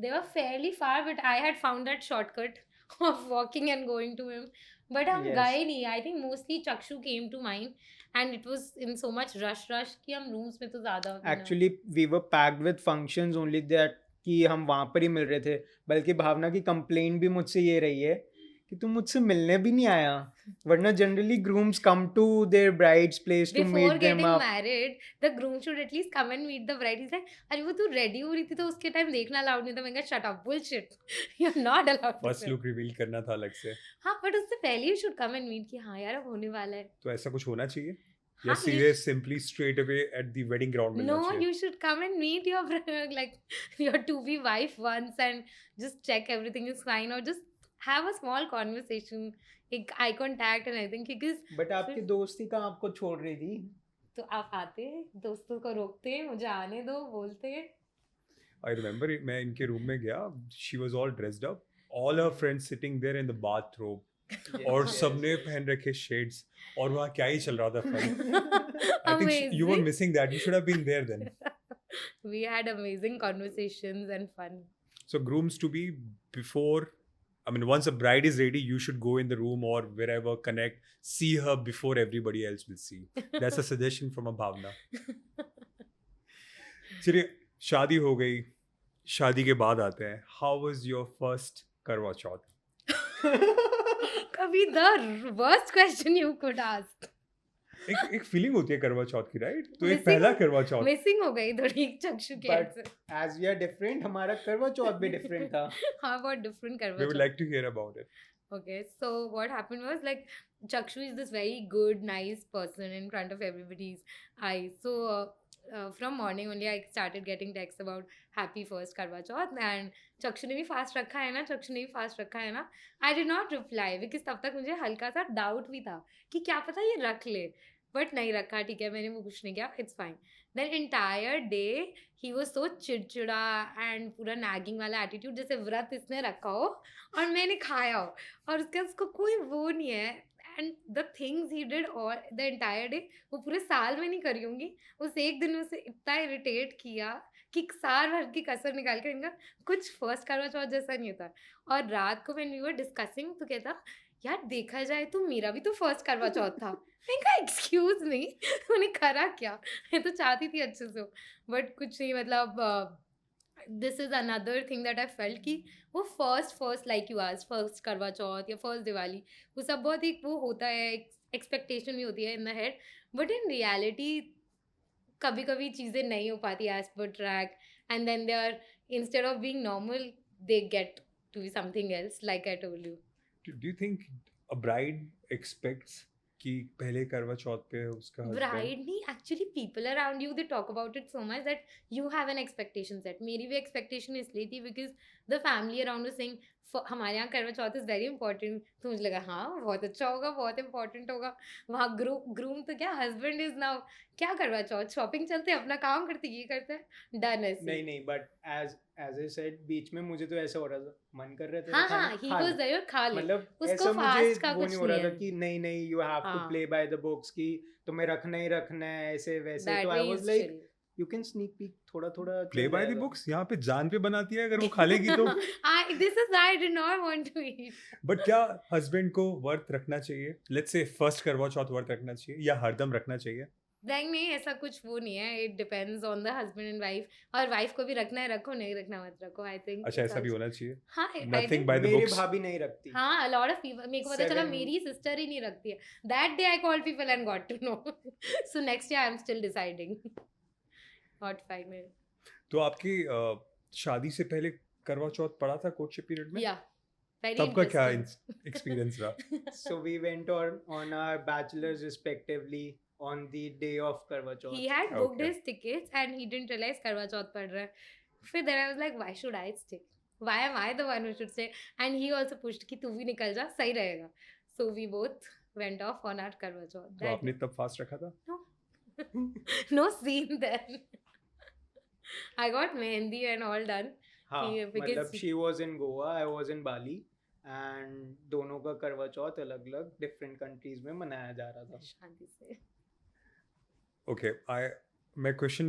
S3: They were fairly far, but I had found that shortcut of walking and going to him. But हम
S2: Yes.
S3: गए नहीं. I think mostly Chakshu came to mine, and it was in so much rush कि हम rooms में तो ज़्यादा.
S2: Actually, we were packed with functions only that कि हम वहाँ पर ही मिल रहे थे. बल्कि भावना की कंप्लेंट भी मुझसे ये रही है कि तुम मुझसे मिलने भी नहीं आया, वरना generally grooms come to their bride's place to
S3: Before
S2: meet them
S3: getting
S2: up.
S3: married, the groom should at least come and meet the bride. He's like, अरे वो तू ready हो रही थी तो उसके टाइम देखना अलाउड नहीं था. मैंने कहा shut up, bullshit. You're not allowed to.
S1: First look reveal करना था अलग से.
S3: हाँ, but उससे पहले you should come and meet कि हाँ यार अब होने वाला है.
S1: तो ऐसा कुछ होना चाहिए या
S3: हाँ,
S1: सीधे simply straight away at the wedding ground मिलना
S3: No,
S1: चाहिए?
S3: you should come and meet your like your to-be wife once and just check everything is fine, or just have a small conversation, एक eye contact and everything. Because
S2: but आपकी दोस्ती कहाँ आपको छोड़ रही थी?
S3: तो आप आते दोस्तों को रोकते मुझे आने दो बोलते.
S1: I remember मैं इनके रूम में गया, she was all dressed up, all her friends sitting there in the bathrobe, और सबने पहन रखे shades, और वहाँ क्या ही चल रहा था fun. I think you were
S3: Amazing.
S1: missing that. You should have been there then.
S3: We had amazing conversations and fun.
S1: So grooms to be before, I mean, once a bride is ready, you should go in the room or wherever, connect, see her before everybody else will see. That's a suggestion from a Bhavna. चलिए शादी हो गई, शादी के बाद आते हैं. How was your first करवा चौथ?
S3: कभी the worst question you could ask.
S1: एक फीलिंग होती है करवा चौथ की, राइट? तो एक
S3: Missing-
S1: पहला करवा चौथ.
S3: मिसिंग हो गई थोड़ी चक्षु के
S2: But-
S3: end से.
S2: As we are different, हमारा करवा चौथ भी different था.
S3: हाँ बहुत different करवा
S1: We would
S3: Chauth.
S1: like to hear about it.
S3: Okay, so what happened was like Chakshu is this very good, nice person in front of everybody's eyes. So from morning only I started getting texts about happy first Karwa Chauth and Chakshu ने भी fast रखा है ना, Chakshu ने भी fast रखा है ना. I did not reply because तब तक मुझे हल्का सा doubt भी था कि क्या पता ये रख ले. But नहीं रखा, ठीक है, मैंने वो कुछ नहीं किया, it's fine. Then entire day he was so चिड़चिड़ा and पूरा nagging वाला attitude जैसे व्रत इसने रखा हो और मैंने खाया हो और उसको कोई वो नहीं है. And the things he did all the entire day वो पूरे साल में नहीं करी होंगी, उस एक दिन में उसे इतना इरिटेट किया कि साल भर की कसर निकाल कर इनका कुछ फर्स्ट करवा चौथ जैसा नहीं होता. और रात को when we were discussing तो कहता यार देखा जाए तो मेरा भी तो फर्स्ट करवा चौथ था. मैंने कहा एक्सक्यूज मी, तूने करा क्या? मैं तो चाहती थी अच्छे से, बट कुछ नहीं, मतलब this is another thing that I felt कि वो first like you asked first करवा चौथ या first दिवाली वो सब बहुत एक वो होता है expectation भी होती है in the head but in reality कभी कभी चीजें नहीं हो पाती as per track and then they are instead of being normal they get to be something else like I told you.
S1: Do you think a bride expects कि पहले करवा चौथ पे उसका husband
S3: Bride नहीं actually people around you they talk about it so much that you have an expectation set. मेरी भी expectation इसलिए थी because the family around was saying हमारे यहाँ करवा चौथ is very important तो मुझे लगा हाँ बहुत अच्छा होगा बहुत important होगा वहाँ groom तो क्या husband is now क्या करवा चौथ shopping चलते हैं अपना काम करते ये करते हैं done ऐसे
S2: नहीं बट एज I said बीच में मुझे तो ऐसा हो रहा था मन कर रहा था
S3: हाँ
S2: तो खाना
S3: हाँ he
S2: खा
S3: was
S2: ले
S3: there और खा ले
S2: मतलब
S3: उसको
S2: ऐसा मुझे
S3: fast का
S2: वो
S3: कुछ
S2: नहीं हो रहा
S3: नहीं
S2: था
S3: है
S2: कि नहीं यू हैव टू
S3: हाँ
S2: प्ले बाय द बुक्स की तुम्हें रखना ही रखना है ऐसे वैसे
S3: that
S2: तो
S3: way
S2: I was
S3: is
S2: like
S3: chill.
S2: You can sneak peek थोड़ा थोड़ा
S1: play
S2: चल
S1: by the
S2: जाएगा
S1: books यहाँ पे जान पे बनाती है अगर वो खा लेगी तो
S3: This is why I did not want to eat.
S1: But क्या हस्बैंड को वर्थ रखना चाहिए लेट्स से फर्स्ट करवा चौथ वर्थ रखना चाहिए या हरदम रखना चाहिए
S3: नहीं ऐसा कुछ वो नहीं है it depends on the husband and wife और वाइफ को भी रखना है रखो नहीं रखना मत रखो आई थिंक
S1: अच्छा ऐसा भी होना चाहिए
S3: हाँ I
S1: nothing
S3: think
S1: by the
S2: मेरी
S1: बुक्स
S2: भाभी नहीं रखती
S3: हाँ लॉट ऑफ पीपल मेरे को पता चला
S2: Seven-
S3: मेरी सिस्टर ही नहीं रखती है that day I called people and got to know so next year I am still deciding not final
S1: तो आपकी शादी से पहले करवा चौथ पड़ा था कोर्टशिप पीरियड में
S3: या वेरी
S1: तब का क्या एक्सपीरियंस रहा
S2: so we went on our bachelors respectively on the day of Karwa Chauth.
S3: he had booked
S1: Okay.
S3: his tickets and he didn't realize करवा चौथ पड़ रहा है फिर then I was like why should I stay why am I the one who should stay and he also pushed कि तू भी निकल जा सही रहेगा so we both went off on our करवा चौथ
S1: तो आपने तब फास्ट रखा था
S3: no scene then I got mehendi and all done
S2: हाँ
S3: Yeah, because-
S2: मतलब she was in Goa, I was in Bali and दोनों का करवा चौथ अलग अलग डिफरेंट कंट्रीज में मनाया जा रहा था
S3: शांति से
S1: ओके मैं क्वेश्चन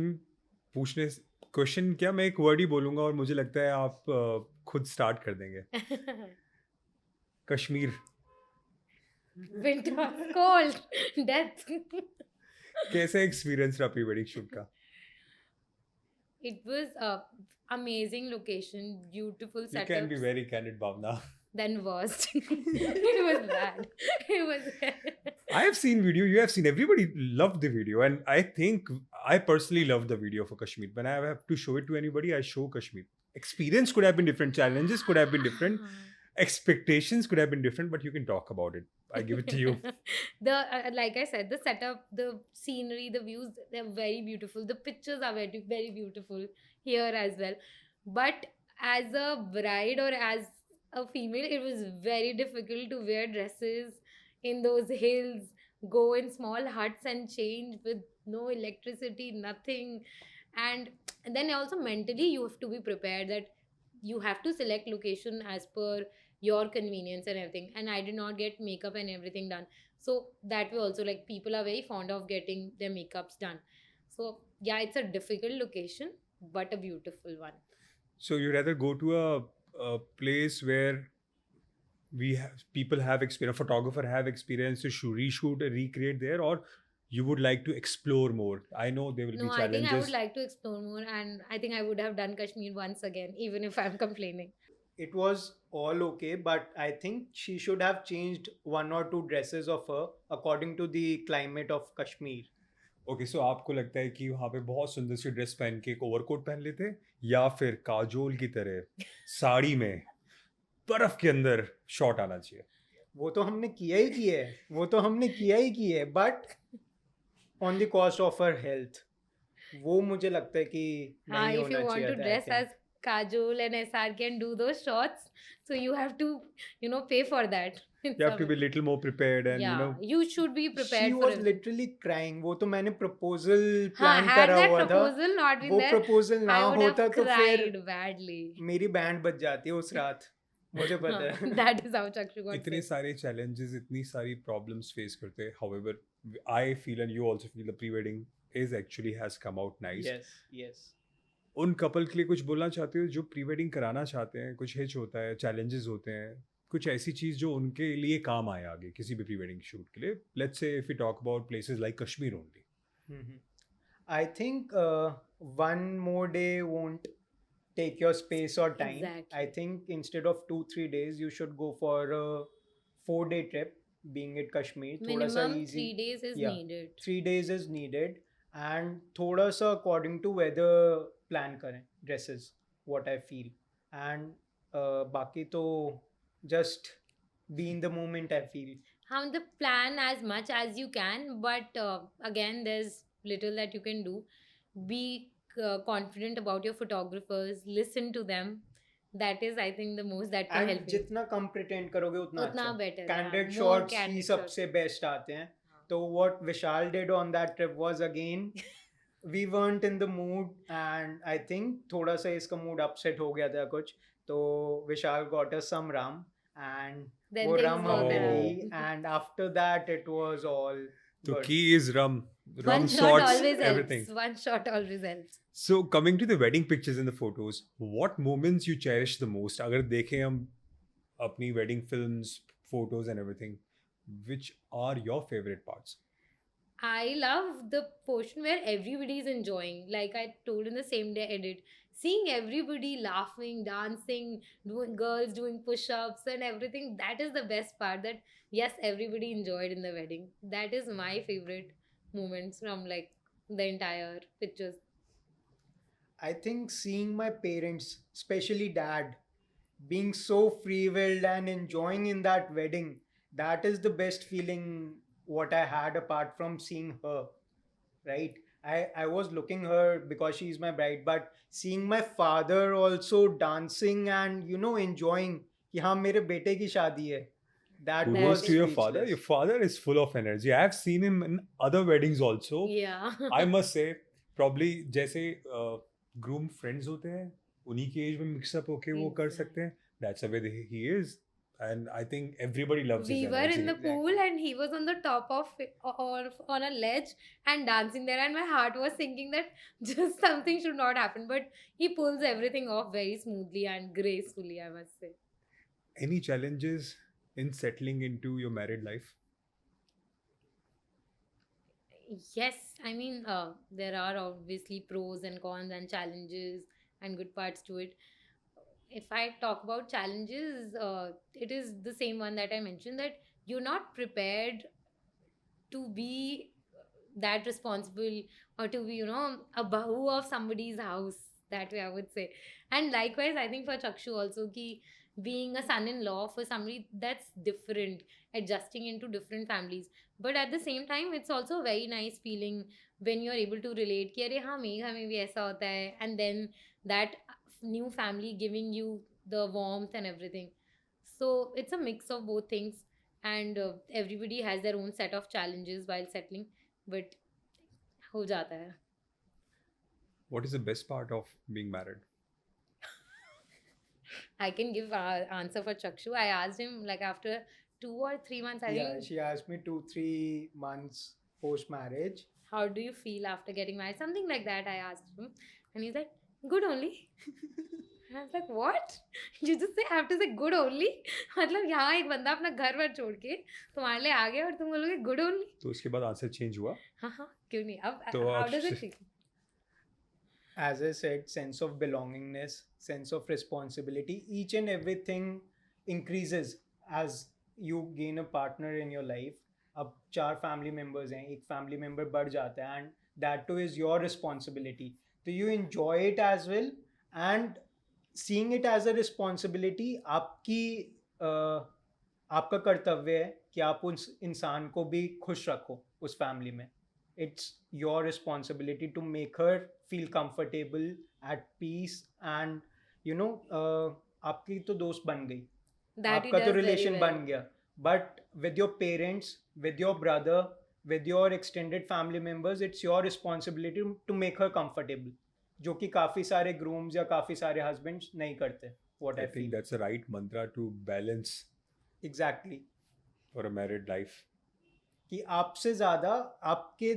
S1: क्या मैं एक वर्ड ही बोलूंगा और मुझे लगता है आप खुद स्टार्ट कर देंगे कश्मीर
S3: winter cold death
S1: कैसा एक्सपीरियंस रहा प्री वेडिंग शूट का
S3: it was a amazing location beautiful
S1: you can be
S3: setups
S1: very candid Bhavna
S3: then worst it was bad it was
S1: I have seen video. You have seen. Everybody loved the video, and I think I personally loved the video for Kashmir. When I have to show it to anybody, I show Kashmir. Experience could have been different. Challenges could have been different. Expectations could have been different. But you can talk about it. I give it to you.
S3: The like I said the setup the scenery the views they're very beautiful the pictures are very very beautiful here as well but as a bride or as a female it was very difficult to wear dresses in those hills go in small huts and change with no electricity nothing and then also mentally you have to be prepared that you have to select location as per your convenience and everything and I did not get makeup and everything done so that way also like people are very fond of getting their makeups done so yeah it's a difficult location but a beautiful one
S1: So you rather go to a place where people have experience, photographer have experience to reshoot and recreate there, or you would like to explore more? I know there will
S3: no
S1: be
S3: I think I
S1: challenges.
S3: would like to explore more and I think I would have done Kashmir once again even if I'm complaining
S2: it was all okay but I think she should have changed one or two dresses of her according to the climate of Kashmir.
S1: Okay so आपको लगता है कि वहाँ पे बहुत सुंदर सी dress पहन के एक ओवरकोट पहन लेते या फिर काजोल की तरह साड़ी में बर्फ के अंदर शॉट आना चाहिए
S2: वो तो हमने किया ही किया है but on the cost of her health वो मुझे लगता है कि
S3: हाँ
S2: नहीं
S3: if you
S2: होना
S3: want
S2: चाहिए
S3: to
S2: था, I
S3: dress
S2: think.
S3: as Kajol and SRK and do those shots so you have to pay for that in
S1: you have to
S3: some
S1: be
S3: way.
S1: little more prepared and
S3: yeah
S1: you know
S3: you should be
S2: She
S3: prepared for
S2: was
S3: it
S2: literally crying. वो तो मैंने proposal
S3: हाँ
S2: plan
S3: had
S2: करा
S3: that
S2: हुआ था.
S3: proposal not been
S2: वो
S3: there
S2: proposal ना
S3: I would have
S2: होता तो फिर
S3: cried badly
S2: मेरी बैंड बज जाती है उस रात. मुझे पता
S3: हाँ,
S2: है.
S3: that is how Chakshu got
S1: इतने
S3: sick.
S1: सारे challenges इतनी सारी problems face करते हैं however I feel and you also feel the pre-wedding is actually has come out nice.
S2: Yes.
S1: उन कपल के लिए कुछ बोलना चाहते हो जो प्री वेडिंग कराना चाहते हैं कुछ हिच होता है चैलेंजेस होते हैं कुछ ऐसी चीज़ जो उनके लिए काम आए आगे किसी भी प्री वेडिंग शूट के लिए let's say if you talk about places like Kashmir only
S2: I think one more day won't take your space or time.
S3: Exactly.
S2: I think instead of 2-3 days, you should go for a 4-day trip, being it Kashmir. थोड़ा सा
S3: Minimum
S2: easy.
S3: 3 days is
S2: Yeah,
S3: needed.
S2: 3 days is needed, and थोड़ा सा according to weather plan करें dresses, what I feel. And बाकी तो just be in the moment, I feel.
S3: The plan as much as you can, but again, there's little that you can do. Be confident about your photographers, listen to them. That is, I think, the most that can
S2: And
S3: help you.
S2: जितना कम pretend करोगे उतना
S3: उतना
S2: अच्छा.
S3: better,
S2: Candid
S3: yeah, more
S2: shots ही
S3: candid
S2: सबसे best आते हैं. तो what Vishal did on that trip was, again, we weren't in the mood, and I think थोड़ा सा इसका mood upset हो गया था कुछ. तो Vishal got us some rum, and
S3: Then
S2: वो
S3: things
S2: rum
S3: worked
S2: हमने
S1: out.
S2: Lee, and after that it was all
S1: The
S2: good.
S1: key is rum.
S3: One
S1: Rum
S3: shot
S1: sorts
S3: always
S1: everything.
S3: helps. One shot always helps.
S1: So coming to the wedding pictures and the photos, what moments you cherish the most? अगर देखें हम अपनी wedding films, photos and everything, which are your favorite parts?
S3: I love the portion where everybody is enjoying. Like I told in the same day edit, seeing everybody laughing, dancing, girls doing push-ups and everything. That is the best part. That yes, everybody enjoyed in the wedding. That is my favorite moments from like the entire pictures.
S2: I think seeing my parents, especially dad, being so free-willed and enjoying in that wedding, that is the best feeling what I had apart from seeing her, right? I was looking her because she's my bride, but seeing my father also dancing and enjoying कि हाँ मेरे बेटे की शादी है, that
S3: That
S1: Kudos
S2: was
S1: to your
S3: is
S1: father.
S2: speechless.
S1: Your father is full of energy. I have seen him in other weddings also.
S3: Yeah.
S1: I must say, probably जैसे groom friends होते हैं, उन्हीं की एज में mix up होके वो कर सकते हैं. That's the way he is, and I think everybody loves
S3: We
S1: his
S3: were
S1: energy.
S3: in the pool
S2: Exactly.
S3: and he was on the top of or on a ledge and dancing there, and my heart was thinking that just something should not happen, but he pulls everything off very smoothly and gracefully, I must say.
S1: Any challenges in settling into your married life?
S3: Yes, I mean, there are obviously pros and cons and challenges and good parts to it. If I talk about challenges, it is the same one that I mentioned, that you're not prepared to be that responsible or to be, a bahu of somebody's house. That way, I would say. And likewise, I think for Chakshu also, ki being a son-in-law for somebody, that's different, adjusting into different families. But at the same time, it's also a very nice feeling when you're able to relate कि अरे हाँ मेरे घर में भी ऐसा होता है, and then that new family giving you the warmth and everything. So it's a mix of both things, and everybody has their own set of challenges while settling, but हो जाता है.
S1: What is the best part of being married?
S3: I can give answer for Chakshu. I asked him like after 2 or 3 months, I
S2: Yeah,
S3: think,
S2: she asked me 2-3 months post marriage.
S3: how do you feel after getting married? Something like that I asked him. And he's like, good only. And I was like, what? You just say, have to say good only? मतलब यहाँ एक बंदा अपना घर वर छोड़ के तुम्हारे लिए आ गया और तुम बोलोगे good only?
S1: तो उसके बाद आंसर चेंज हुआ.
S3: हाँ हाँ क्यों नहीं? अब
S1: तो
S3: how
S1: अब
S3: does it feel?
S2: As I said, sense of belongingness, sense of responsibility, each and everything increases as you gain a partner in your life. अब 4 family members हैं, एक family member बढ़ जाता है, and that too is your responsibility. So you enjoy it as well, and seeing it as a responsibility आपकी आपका कर्तव्य है कि आप उस इंसान को भी खुश रखो उस फैमिली में. It's your responsibility to make her feel comfortable, at peace, and आपकी तो दोस्त बन गई,
S3: That he
S2: आपका तो
S3: does very
S2: रिलेशन
S3: well.
S2: बन गया. But with your parents, with your brother, with your extended family members, it's your responsibility to make her comfortable, जो कि काफ़ी सारे grooms या काफ़ी सारे husbands नहीं करते. What I
S1: I think
S2: feel.
S1: that's the right mantra to balance
S2: Exactly.
S1: for a married life.
S2: कि आपसे ज़्यादा आपके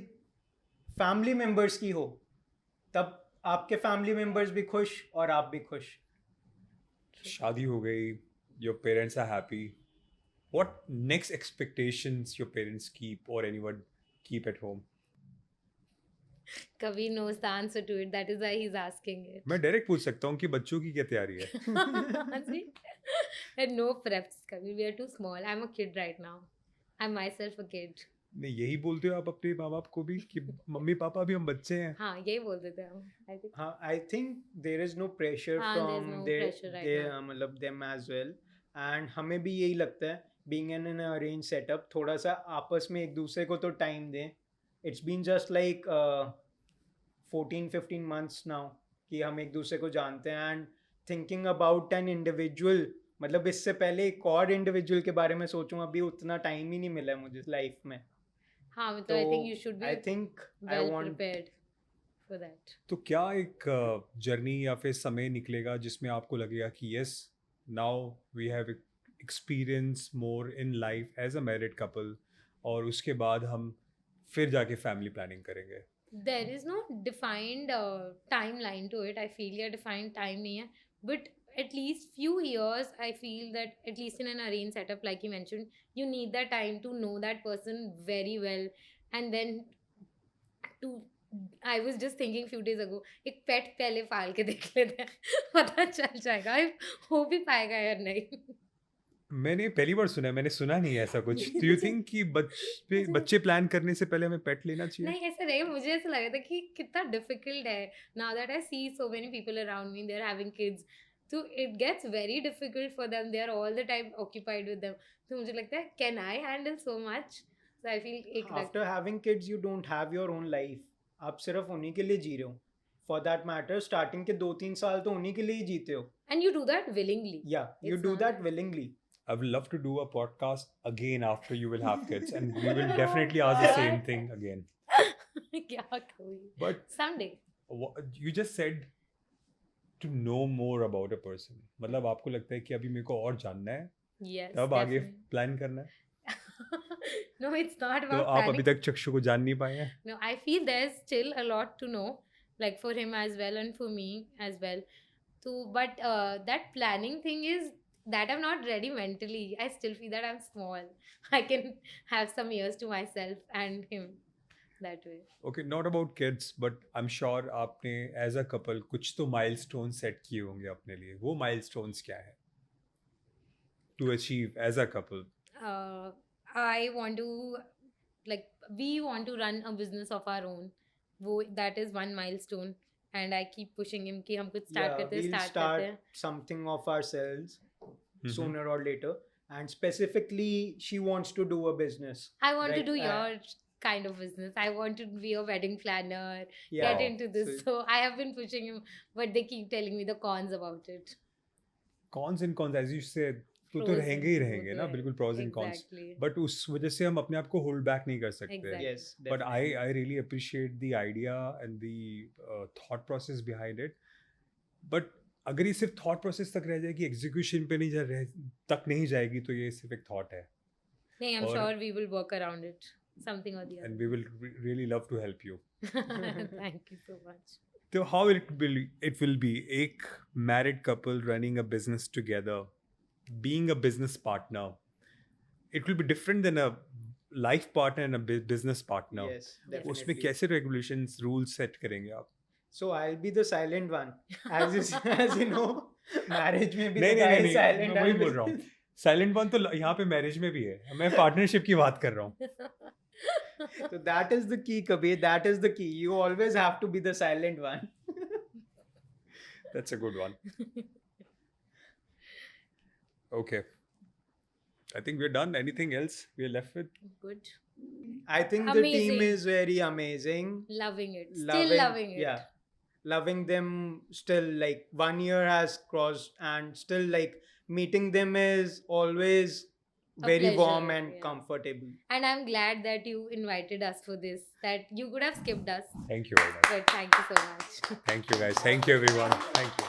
S2: फैमिली मेम्बर्स की हो, तब आपके फैमिली मेम्बर्स भी खुश और आप भी खुश.
S1: शादी हो गई, your parents are happy. What next expectations your parents keep or anyone keep at home?
S3: Kavi knows the answer to it. That is why he's asking it.
S1: मैं डायरेक्ट पूछ सकता हूँ कि बच्चों की क्या तैयारी है?
S3: See? And no preps, Kavi. We are too small. I'm a kid right now. I'm myself a kid.
S1: नहीं, यही बोलते हो आप अपने माँ बाप को भी कि मम्मी पापा भी हम बच्चे हैं?
S3: हाँ, यही बोल देते हैं हम. I think.
S2: हाँ, I think there is no pressure
S3: हाँ, there's
S2: from
S3: no
S2: their
S3: pressure right
S2: their
S3: now.
S2: मतलब them as well. And हमें भी यही लगता है being in an arranged setup, थोड़ा सा आपस में एक दूसरे को तो टाइम दें. It's been just like 14-15 months now कि हम एक दूसरे को जानते हैं, and thinking about an individual, मतलब इससे पहले एक और इंडिविजुअल के बारे में सोचूं, अभी उतना टाइम ही नहीं मिला है मुझे लाइफ में.
S3: हाँ, मतलब
S2: तो
S3: I think you should be
S2: I think I
S3: well
S2: want
S3: prepared for that.
S1: तो क्या एक जर्नी या फिर समय निकलेगा जिसमें आपको लगेगा कि yes now we have experience more in life as a married couple, और उसके बाद हम फिर जाके फैमिली प्लानिंग करेंगे?
S3: There is no defined timeline to it. I feel या defined time नहीं है, but at least few years I feel that at least in an arranged setup like you mentioned, you need that time to know that person very well, and then to I was just thinking few days ago, एक पेट पहले पाल के देख लेते हैं, पता चल जाएगा हो भी पाएगा या नहीं.
S1: मैंने पहली बार सुना है, मैंने सुना नहीं है ऐसा कुछ. डू यू थिंक कि बच्चे प्लान करने से पहले हमें पेट लेना चाहिए?
S3: नहीं ऐसा नहीं, मुझे ऐसा लग रहा था कि कितना डिफिकल्ट है. Now that I see so many people around me, they are having kids, so it gets very difficult for them. They are all the time occupied with them. तो मुझे लगता है can I handle so much? So I feel एक
S2: after having kids you don't have your own life. आप सिर्फ उन्हीं के लिए जी रहे हो. For that matter, starting के 2-3 साल तो उन्हीं के लिए ही जीते हो.
S3: and you do that willingly.
S2: Yeah, you
S3: It's
S2: do
S3: not
S2: that
S3: that-
S2: willingly.
S1: I would love to do a podcast again after you will have kids, and we will definitely ask the same thing again.
S3: क्या कोई
S1: But
S3: someday.
S1: you just said to know more about a person. मतलब आपको लगता है कि अभी मेरे को और जानना है,
S3: Yes,
S1: तब आगे
S3: definitely.
S1: प्लान करना है?
S3: No, it's not
S1: तो
S3: about
S1: आप
S3: planning.
S1: अभी तक चक्षु को जान नहीं पाए हैं?
S3: No, I feel there's still a lot to know, like for him as well and for me as well. So, but that planning thing is that I'm not ready mentally. I still feel that I'm small. I can have some years to myself and him that way.
S1: Okay, not about kids, but I'm sure आपने as a couple कुछ तो milestones set किए होंगे अपने लिए. वो milestones क्या है? To achieve as a couple.
S3: I want to, like, we want to run a business of our own. That is one milestone. And I keep pushing him कि हम कुछ start
S2: Yeah,
S3: करते हैं,
S2: we'll
S3: start
S2: start
S3: करते हैं.
S2: something of ourselves
S1: Mhm.
S2: sooner or later. And specifically, she wants to do a business.
S3: I want to
S2: Right,
S3: do your kind of business. I want to be a wedding planner,
S2: Yeah.
S3: get into this.
S2: So-
S3: So I have been pushing him, but they keep telling me the cons about it.
S1: Cons and cons, as you said, तो
S3: Pros
S1: रहेंगे ही
S3: and-
S1: रहेंगे
S3: वो
S1: ना,
S3: तो
S1: बिल्कुल
S3: है.
S1: pros and cons.
S3: Exactly.
S1: But उस वजह से हम अपने आप को hold back नहीं कर सकते.
S3: Exactly.
S2: Yes,
S1: But
S2: definitely.
S1: I really appreciate the idea and the thought process behind it. But अगर ये सिर्फ thought process तक रह जाएगी, execution पे तक नहीं जाएगी, तो ये सिर्फ एक thought है.
S3: Nee, I'm
S1: और-
S3: sure we will work around it, something or the
S1: And
S3: other.
S1: we will really love to help you.
S3: Thank you so much.
S1: So how it will be एक married couple running a business together, being a business partner. It will be different than a life partner and a business partner.
S2: Yes,
S3: Yes.
S1: उसमें
S2: definitely.
S1: कैसे regulations, rules set करेंगे आप?
S2: So I'll be the silent one. As you know, marriage में भी
S1: नहीं
S2: the
S1: नहीं
S2: guy
S1: नहीं,
S2: is silent.
S1: मैं वही
S2: and
S1: बोल रहा हूँ. साइलेंट वन तो यहाँ पे मैरिज में भी है. मैं पार्टनरशिप की बात कर रहा हूँ.
S2: So that is the key, Kabir. That is the key. You always have to be the silent one.
S1: That's a good one. Okay. I think we're done. Anything else we're left with?
S3: Good.
S2: I think the team
S3: Amazing.
S2: is very amazing.
S3: Loving it. Still loving it.
S2: Yeah. Loving them still, like 1 year has crossed and still like meeting them is always
S3: A
S2: very warm
S3: pleasure,
S2: and
S3: yeah.
S2: comfortable.
S3: And I'm glad that you invited us for this. That you could have skipped us,
S1: Thank you very much.
S3: but thank you so much.
S1: Thank you guys. Thank you everyone. Thank you.